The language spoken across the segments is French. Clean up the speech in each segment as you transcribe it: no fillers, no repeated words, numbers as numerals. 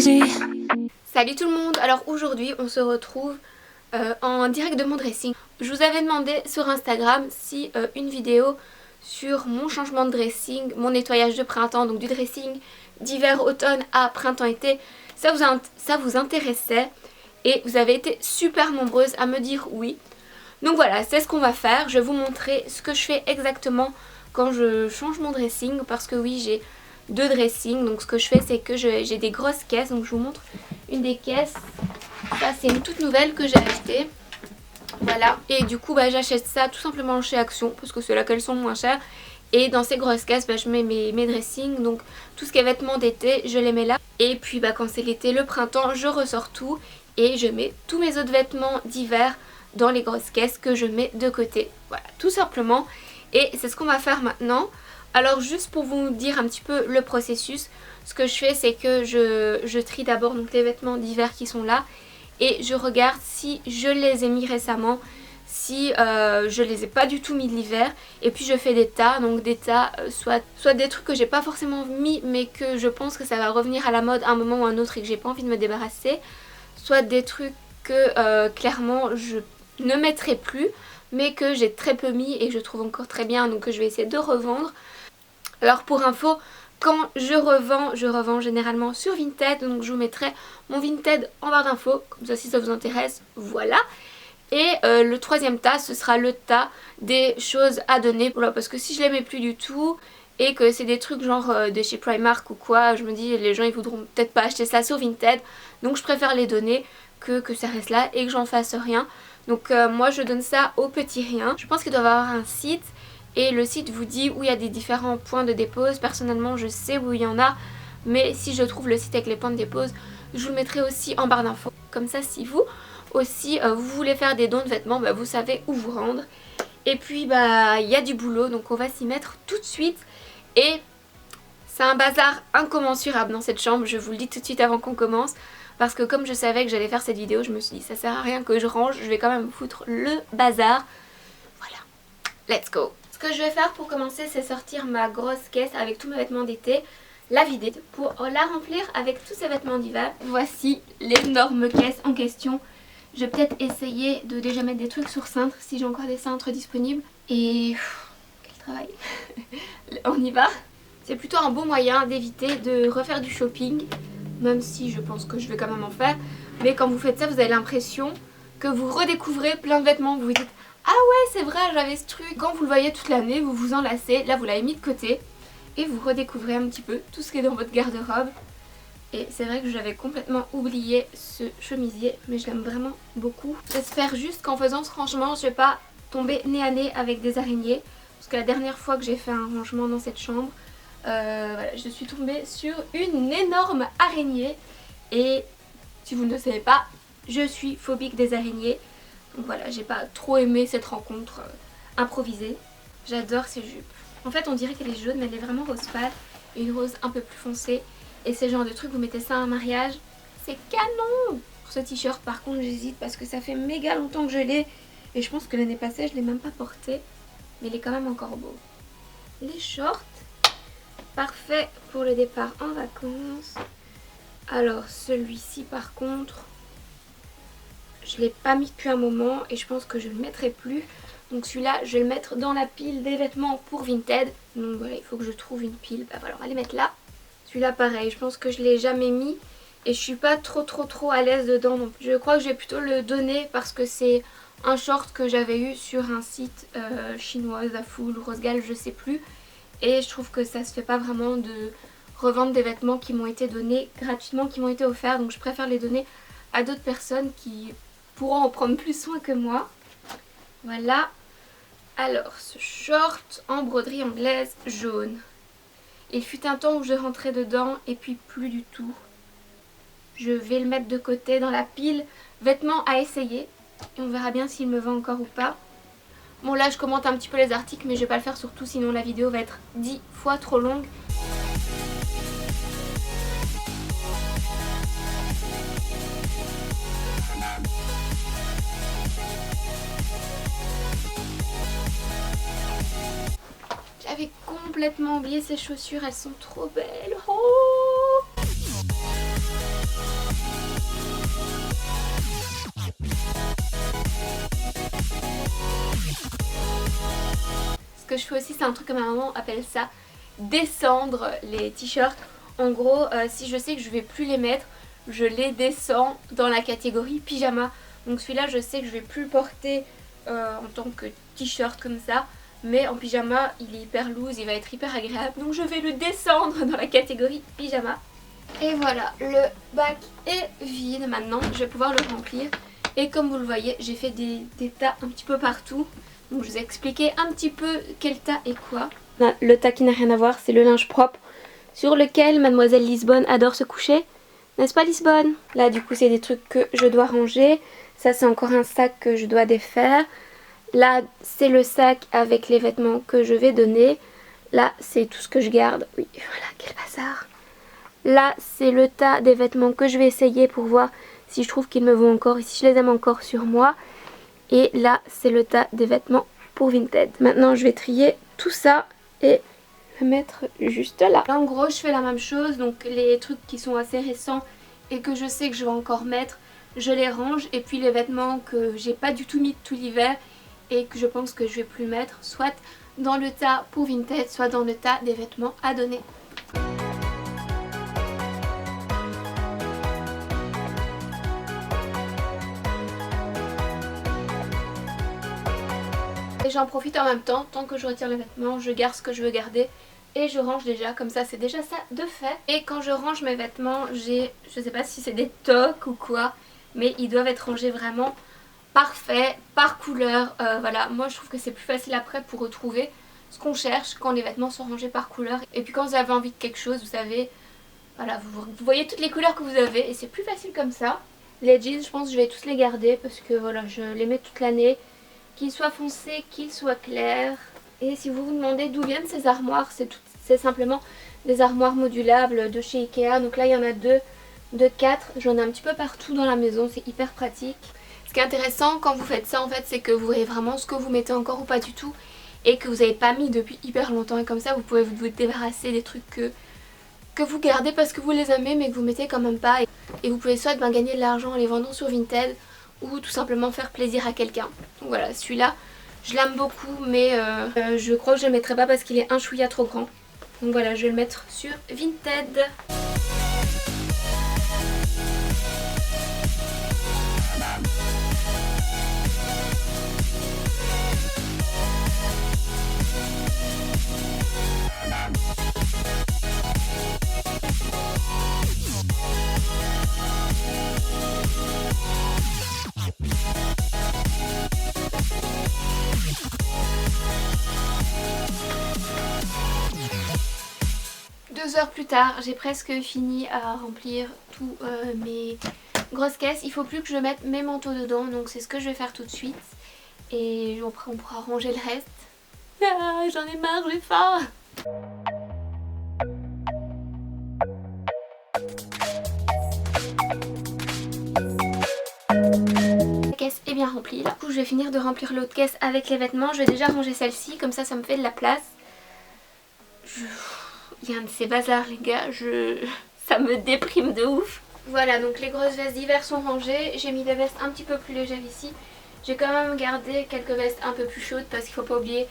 easy. Salut tout le monde, alors aujourd'hui on se retrouve en direct de mon dressing. Je vous avais demandé sur Instagram si une vidéo sur mon changement de dressing, mon nettoyage de printemps, donc du dressing d'hiver-automne à printemps-été, ça vous intéressait et vous avez été super nombreuses à me dire oui. Donc voilà, c'est ce qu'on va faire, je vais vous montrer ce que je fais exactement quand je change mon dressing parce que oui j'ai deux dressings, donc ce que je fais c'est que j'ai des grosses caisses, donc je vous montre une des caisses. Ça c'est une toute nouvelle que j'ai achetée. Voilà, et du coup j'achète ça tout simplement chez Action parce que c'est là qu'elles sont moins chères. Et dans ces grosses caisses je mets mes dressings, donc tout ce qui est vêtements d'été je les mets là. Et puis quand c'est l'été, le printemps, je ressors tout et je mets tous mes autres vêtements d'hiver dans les grosses caisses que je mets de côté. Voilà, tout simplement. Et c'est ce qu'on va faire maintenant. Alors juste pour vous dire un petit peu le processus, ce que je fais c'est que je trie d'abord donc les vêtements d'hiver qui sont là et je regarde si je les ai mis récemment, si je les ai pas du tout mis de l'hiver, et puis je fais des tas, donc des tas soit des trucs que j'ai pas forcément mis mais que je pense que ça va revenir à la mode à un moment ou à un autre et que j'ai pas envie de me débarrasser, soit des trucs que clairement je ne mettrai plus mais que j'ai très peu mis et que je trouve encore très bien, donc que je vais essayer de revendre. Alors pour info, quand je revends généralement sur Vinted, donc je vous mettrai mon Vinted en barre d'infos, comme ça si ça vous intéresse, voilà. Et le troisième tas, ce sera le tas des choses à donner, voilà, parce que si je les mets plus du tout et que c'est des trucs genre de chez Primark ou quoi, je me dis les gens ils voudront peut-être pas acheter ça sur Vinted, donc je préfère les donner que ça reste là et que j'en fasse rien. Donc moi je donne ça aux petits riens. Je pense qu'il doit y avoir un site et le site vous dit où il y a des différents points de dépose. Personnellement je sais où il y en a, mais si je trouve le site avec les points de dépose, je vous le mettrai aussi en barre d'infos. Comme ça si vous aussi vous voulez faire des dons de vêtements, vous savez où vous rendre. Et puis il y a du boulot, donc on va s'y mettre tout de suite. Et c'est un bazar incommensurable dans cette chambre, je vous le dis tout de suite avant qu'on commence. Parce que comme je savais que j'allais faire cette vidéo, je me suis dit ça sert à rien que je range, je vais quand même foutre le bazar. Voilà, let's go. Ce que je vais faire pour commencer, c'est sortir ma grosse caisse avec tous mes vêtements d'été, la vider pour la remplir avec tous ces vêtements d'hiver. Voici l'énorme caisse en question. Je vais peut-être essayer de déjà mettre des trucs sur cintre si j'ai encore des cintres disponibles. Et quel travail. On y va. C'est plutôt un bon moyen d'éviter de refaire du shopping. Même si je pense que je vais quand même en faire. Mais quand vous faites ça, vous avez l'impression que vous redécouvrez plein de vêtements. Vous vous dites ah ouais c'est vrai j'avais ce truc. Quand vous le voyez toute l'année, vous vous en lassez. Là vous l'avez mis de côté. Et vous redécouvrez un petit peu tout ce qui est dans votre garde-robe. Et c'est vrai que j'avais complètement oublié ce chemisier. Mais je l'aime vraiment beaucoup. J'espère juste qu'en faisant ce rangement, je vais pas tomber nez à nez avec des araignées. Parce que la dernière fois que j'ai fait un rangement dans cette chambre, voilà, je suis tombée sur une énorme araignée et si vous ne le savez pas, je suis phobique des araignées. Donc voilà, j'ai pas trop aimé cette rencontre improvisée. J'adore ces jupes. En fait on dirait qu'elle est jaune mais elle est vraiment rose pâle et une rose un peu plus foncée. Et c'est le genre de truc, vous mettez ça à un mariage, c'est canon. Pour ce t-shirt par contre j'hésite parce que ça fait méga longtemps que je l'ai. Et je pense que l'année passée je l'ai même pas porté. Mais il est quand même encore beau. Les shorts. Parfait pour le départ en vacances. Alors celui-ci par contre, je ne l'ai pas mis depuis un moment et je pense que je ne le mettrai plus. Donc celui-là je vais le mettre dans la pile des vêtements pour Vinted. Donc voilà, il faut que je trouve une pile. Voilà, on va les mettre là. Celui-là pareil, je pense que je ne l'ai jamais mis et je suis pas trop à l'aise dedans. Donc je crois que je vais plutôt le donner parce que c'est un short que j'avais eu sur un site chinois, Zaful ou Rosgal, je sais plus. Et je trouve que ça se fait pas vraiment de revendre des vêtements qui m'ont été donnés gratuitement, qui m'ont été offerts. Donc je préfère les donner à d'autres personnes qui pourront en prendre plus soin que moi. Voilà. Alors ce short en broderie anglaise jaune. Il fut un temps où je rentrais dedans et puis plus du tout. Je vais le mettre de côté dans la pile vêtements à essayer. Et on verra bien s'il me va encore ou pas. Bon là je commente un petit peu les articles mais je vais pas le faire surtout sinon la vidéo va être 10 fois trop longue. J'avais complètement oublié ces chaussures, elles sont trop belles. Oh Ce que je fais aussi, c'est un truc que ma maman appelle ça descendre les t-shirts. En gros, si je sais que je vais plus les mettre, je les descends dans la catégorie pyjama. Donc celui-là, je sais que je vais plus le porter en tant que t-shirt comme ça, mais en pyjama, il est hyper loose, il va être hyper agréable. Donc je vais le descendre dans la catégorie pyjama. Et voilà, le bac est vide maintenant, je vais pouvoir le remplir. Et comme vous le voyez, j'ai fait des tas un petit peu partout. Donc je vous ai expliqué un petit peu quel tas et quoi. Le tas qui n'a rien à voir, c'est le linge propre sur lequel mademoiselle Lisbonne adore se coucher. N'est-ce pas Lisbonne? Là du coup c'est des trucs que je dois ranger. Ça c'est encore un sac que je dois défaire. Là c'est le sac avec les vêtements que je vais donner. Là c'est tout ce que je garde. Oui voilà, quel bazar. Là c'est le tas des vêtements que je vais essayer pour voir si je trouve qu'ils me vont encore et si je les aime encore sur moi. Et là c'est le tas des vêtements pour Vinted. Maintenant je vais trier tout ça et le mettre juste là. Là en gros je fais la même chose, donc les trucs qui sont assez récents et que je sais que je vais encore mettre, je les range. Et puis les vêtements que j'ai pas du tout mis tout l'hiver et que je pense que je vais plus mettre, soit dans le tas pour Vinted, soit dans le tas des vêtements à donner. Et j'en profite en même temps, tant que je retire les vêtements, je garde ce que je veux garder et je range déjà, comme ça c'est déjà ça de fait. Et quand je range mes vêtements, j'ai, je sais pas si c'est des tocs ou quoi, mais ils doivent être rangés vraiment parfait, par couleur. Voilà, moi je trouve que c'est plus facile après pour retrouver ce qu'on cherche quand les vêtements sont rangés par couleur. Et puis quand vous avez envie de quelque chose, vous savez, voilà, vous voyez toutes les couleurs que vous avez et c'est plus facile comme ça. Les jeans, je pense que je vais tous les garder parce que voilà, je les mets toute l'année. Qu'ils soient foncés, qu'ils soient clairs. Et si vous vous demandez d'où viennent ces armoires, c'est simplement des armoires modulables de chez Ikea. Donc là il y en a deux, de 4. J'en ai un petit peu partout dans la maison, c'est hyper pratique. Ce qui est intéressant quand vous faites ça en fait, c'est que vous voyez vraiment ce que vous mettez encore ou pas du tout. Et que vous n'avez pas mis depuis hyper longtemps. Et comme ça vous pouvez vous débarrasser des trucs que vous gardez parce que vous les aimez mais que vous mettez quand même pas. Et vous pouvez soit gagner de l'argent en les vendant sur Vinted, ou tout simplement faire plaisir à quelqu'un. Donc voilà, celui-là, je l'aime beaucoup, mais je crois que je ne le mettrai pas parce qu'il est un chouïa trop grand. Donc voilà, je vais le mettre sur Vinted. 2 heures plus tard, j'ai presque fini à remplir tous mes grosses caisses. Il faut plus que je mette mes manteaux dedans, donc c'est ce que je vais faire tout de suite. Et après on pourra ranger le reste. Ah, j'en ai marre, j'ai faim. La caisse est bien remplie. Là, du coup, je vais finir de remplir l'autre caisse avec les vêtements. Je vais déjà ranger celle-ci, comme ça me fait de la place. Il y a un de ces bazars les gars, ça me déprime de ouf. Voilà, donc les grosses vestes d'hiver sont rangées. J'ai mis des vestes un petit peu plus légères ici. J'ai quand même gardé quelques vestes un peu plus chaudes parce qu'il faut pas oublier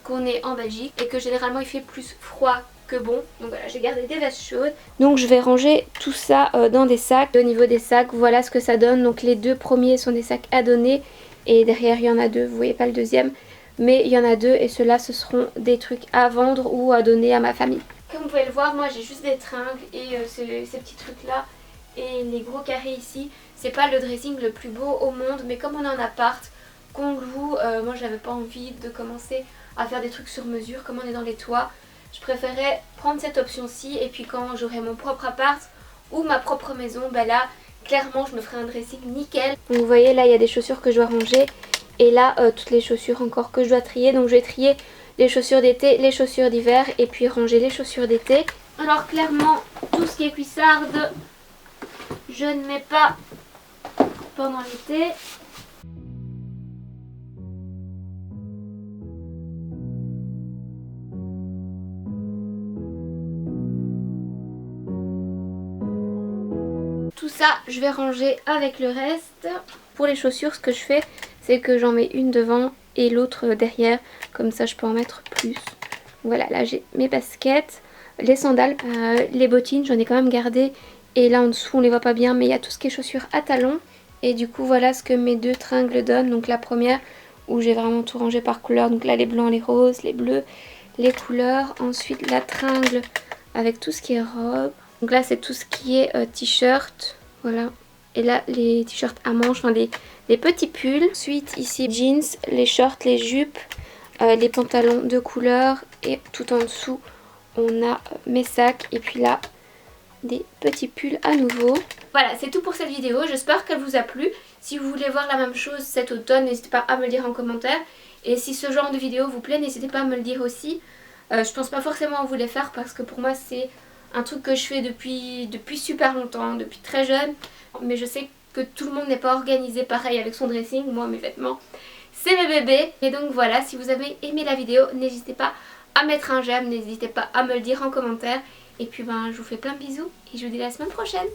qu'on est en Belgique et que généralement il fait plus froid que bon. Donc voilà, j'ai gardé des vestes chaudes. Donc je vais ranger tout ça dans des sacs. Au niveau des sacs, voilà ce que ça donne. Donc les 2 premiers sont des sacs à donner et derrière il y en a 2, vous voyez pas le deuxième. Mais il y en a 2 et ceux-là ce seront des trucs à vendre ou à donner à ma famille. Comme vous pouvez le voir, moi j'ai juste des tringles et ces petits trucs là et les gros carrés ici. C'est pas le dressing le plus beau au monde, mais comme on est en appart, qu'on loue, moi j'avais pas envie de commencer à faire des trucs sur mesure comme on est dans les toits. Je préférais prendre cette option-ci et puis quand j'aurai mon propre appart ou ma propre maison, bah là clairement je me ferai un dressing nickel. Donc vous voyez là il y a des chaussures que je dois ranger et là toutes les chaussures encore que je dois trier. Donc je vais trier les chaussures d'été, les chaussures d'hiver et puis ranger les chaussures d'été. Alors clairement tout ce qui est cuissarde je ne mets pas pendant l'été. Tout ça je vais ranger avec le reste. Pour les chaussures, ce que je fais, c'est que j'en mets une devant et l'autre derrière, comme ça je peux en mettre plus. Voilà, là j'ai mes baskets, les sandales, les bottines, j'en ai quand même gardé. Et là en dessous on les voit pas bien, mais il y a tout ce qui est chaussures à talons. Et du coup voilà ce que mes deux tringles donnent. Donc la première où j'ai vraiment tout rangé par couleur, donc là les blancs, les roses, les bleus, les couleurs. Ensuite la tringle avec tout ce qui est robe. Donc là c'est tout ce qui est t-shirt, voilà. Et là les t-shirts à manches, enfin les petits pulls. Ensuite ici jeans, les shorts, les jupes, les pantalons de couleur. Et tout en dessous on a mes sacs et puis là des petits pulls à nouveau. Voilà, c'est tout pour cette vidéo, j'espère qu'elle vous a plu. Si vous voulez voir la même chose cet automne, n'hésitez pas à me le dire en commentaire. Et si ce genre de vidéo vous plaît, n'hésitez pas à me le dire aussi. Je pense pas forcément vous les faire parce que pour moi c'est un truc que je fais depuis super longtemps, depuis très jeune. Mais je sais que tout le monde n'est pas organisé pareil avec son dressing. Moi mes vêtements c'est mes bébés. Et donc voilà, si vous avez aimé la vidéo, n'hésitez pas à mettre un j'aime, n'hésitez pas à me le dire en commentaire. Et puis ben je vous fais plein de bisous et je vous dis à la semaine prochaine.